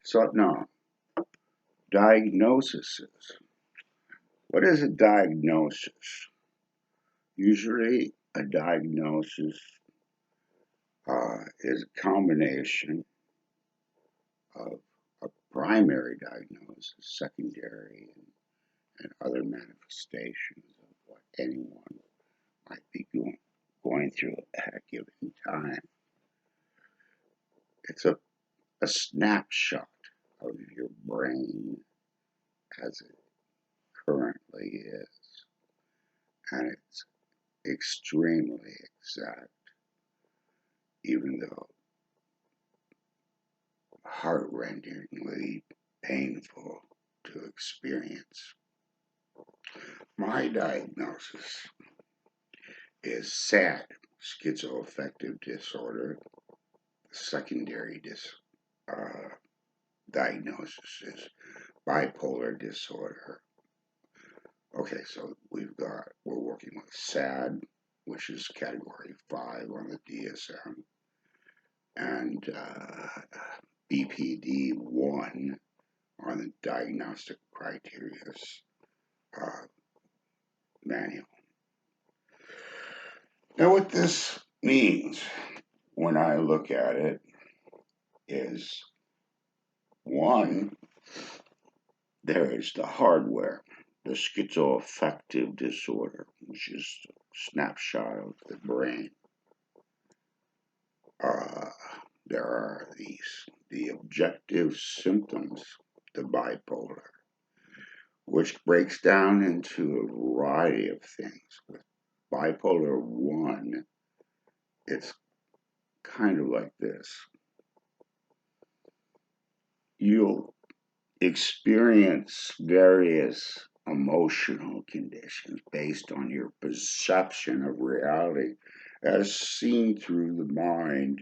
So, no, diagnosis is. What is a diagnosis? Usually, a diagnosis is a combination of a primary diagnosis, secondary, and other manifestations of what anyone might be going through at a given time. It's a snapshot of your brain as it currently is, and it's extremely exact, even though heart-rendingly painful to experience. My diagnosis is SAD, schizoaffective disorder. The secondary uh, diagnosis is bipolar disorder. Okay, so we're working with SAD, which is category 5 on the DSM, and BPD 1 on the diagnostic criteria manual. Now, what this means when I look at it is one, there is the hardware, the schizoaffective disorder, which is a snapshot of the brain. Uh, there are the objective symptoms, the bipolar, which breaks down into a variety of things. With bipolar 1, it's kind of like this. You'll experience various emotional conditions based on your perception of reality as seen through the mind,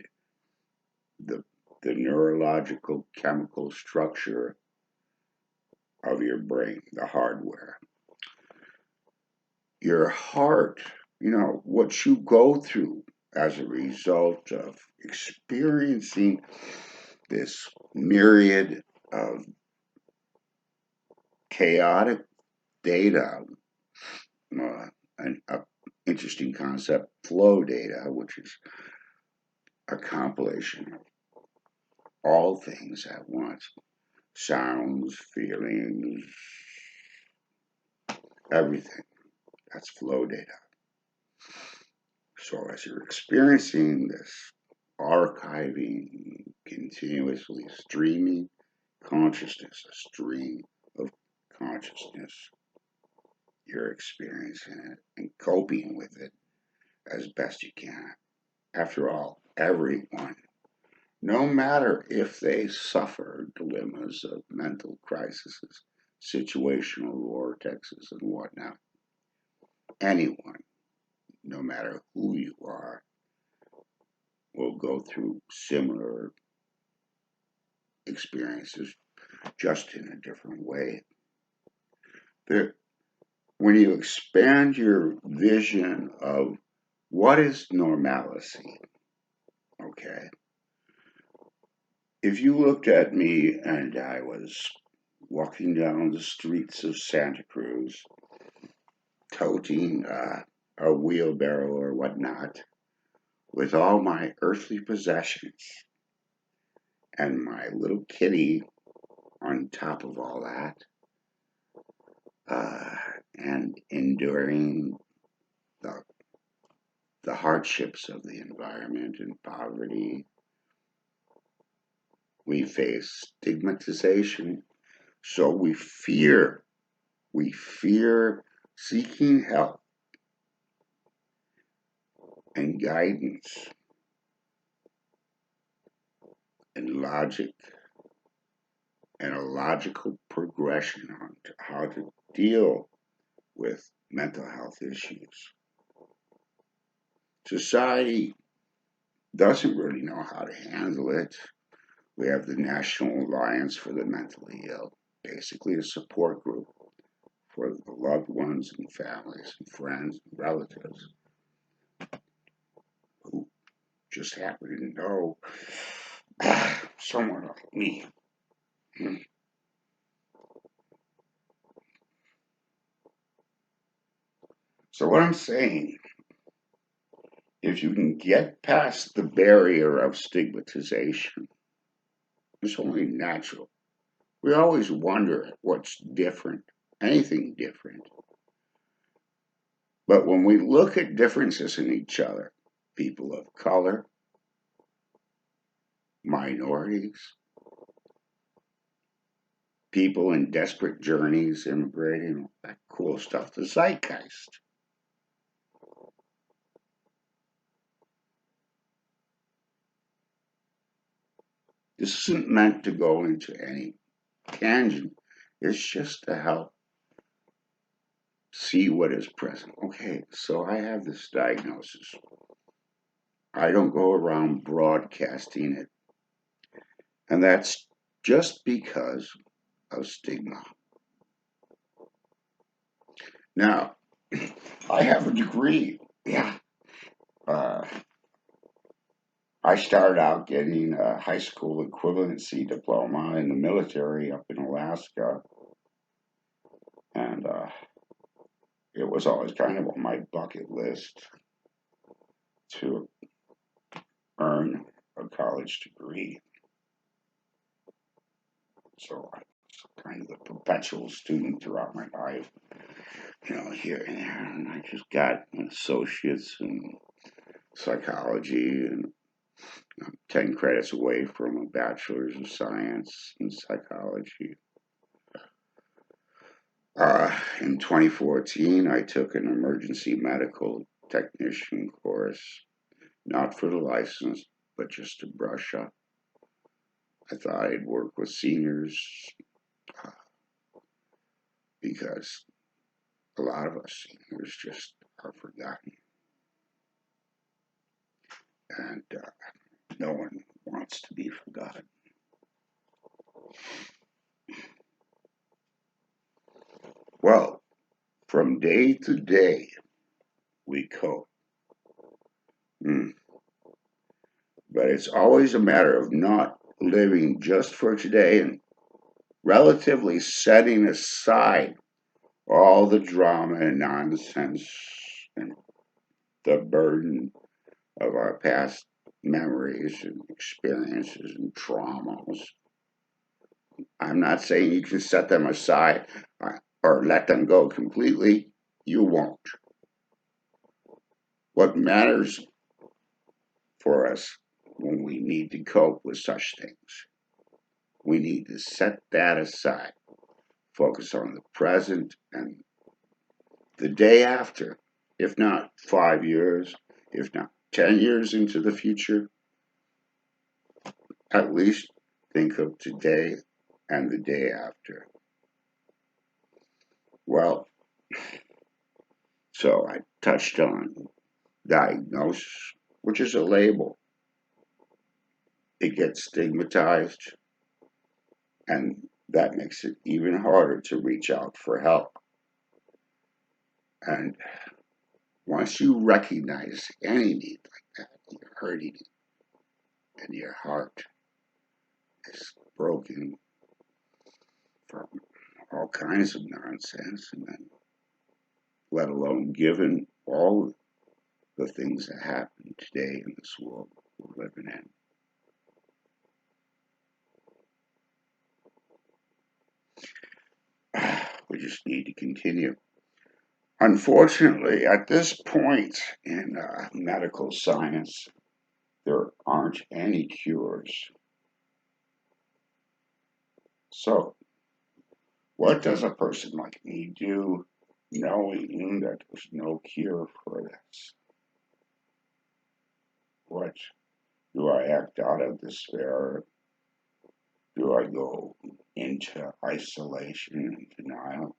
the, the neurological chemical structure of your brain, the hardware. Your heart, what you go through as a result of experiencing this myriad of chaotic data, an interesting concept, flow data, which is a compilation of all things at once, sounds, feelings, everything. That's flow data. So as you're experiencing this archiving, continuously streaming consciousness, a stream of consciousness, you're experiencing it and coping with it as best you can. After all, everyone, no matter if they suffer dilemmas of mental crises, situational vortexes, and whatnot, anyone, no matter who you are, will go through similar experiences, just in a different way. When you expand your vision of what is normalcy, okay, if you looked at me and I was walking down the streets of Santa Cruz, toting a wheelbarrow or whatnot, with all my earthly possessions and my little kitty on top of all that, and enduring the, the hardships of the environment and poverty, we face stigmatization. So we fear seeking help and guidance and logic and a logical progression on how to deal with mental health issues. Society doesn't really know how to handle it. We have the National Alliance for the Mentally Ill, basically a support group for the loved ones and families and friends and relatives who just happen to know someone like me. So what I'm saying, if you can get past the barrier of stigmatization, it's only natural. We always wonder what's different, anything different. But when we look at differences in each other, people of color, minorities, people in desperate journeys, immigrating, that cool stuff, the zeitgeist. This isn't meant to go into any tangent. It's just to help see what is present. Okay, so I have this diagnosis. I don't go around broadcasting it. And that's just because of stigma. Now, I have a degree. Yeah. Uh, I started out getting a high school equivalency diploma in the military up in Alaska. And it was always kind of on my bucket list to earn a college degree. So I was kind of a perpetual student throughout my life, here and there. And I just got an associate's in psychology, and I'm 10 credits away from a bachelor's of science in psychology. In 2014, I took an emergency medical technician course, not for the license, but just to brush up. I thought I'd work with seniors uh, because a lot of us seniors just are forgotten, and no one wants to be forgotten. Well, from day to day, we cope. Mm. But it's always a matter of not living just for today and relatively setting aside all the drama and nonsense and the burden of our past memories and experiences and traumas. I'm not saying you can set them aside or let them go completely. You won't. What matters for us when we need to cope with such things, we need to set that aside, focus on the present and the day after, if not 5 years, if not 10 years into the future, at least think of today and the day after. Well, so I touched on diagnosis, which is a label. It gets stigmatized, and that makes it even harder to reach out for help. And once you recognize any need like that, you're hurting and your heart is broken from all kinds of nonsense, and then let alone given all the things that happen today in this world we're living in. We just need to continue. Unfortunately, at this point in medical science, there aren't any cures. So, what does a person like me do knowing that there's no cure for this? What do I act out of despair? Do I go into isolation and denial?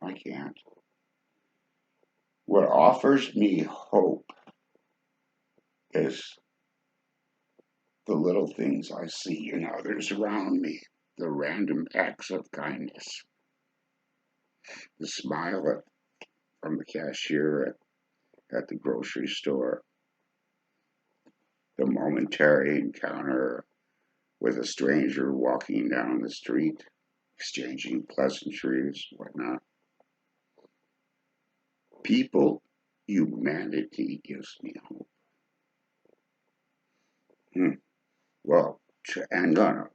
I can't. What offers me hope is the little things I see in others around me, the random acts of kindness, the smile from the cashier at the grocery store, the momentary encounter with a stranger walking down the street, exchanging pleasantries, whatnot. People, humanity gives me hope. Well, to end on a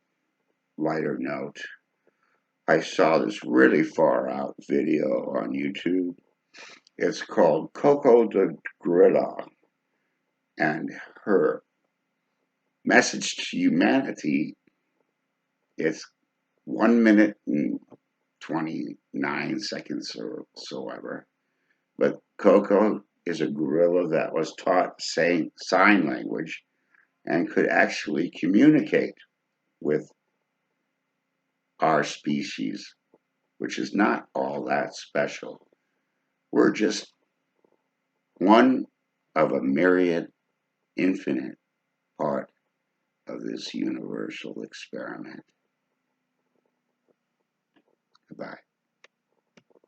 lighter note, I saw this really far out video on YouTube. It's called Coco the Gorilla, and her message to humanity is 1 minute and 29 seconds or so ever. But Coco is a gorilla that was taught sign language and could actually communicate with our species, which is not all that special. We're just one of a myriad, infinite part of this universal experiment.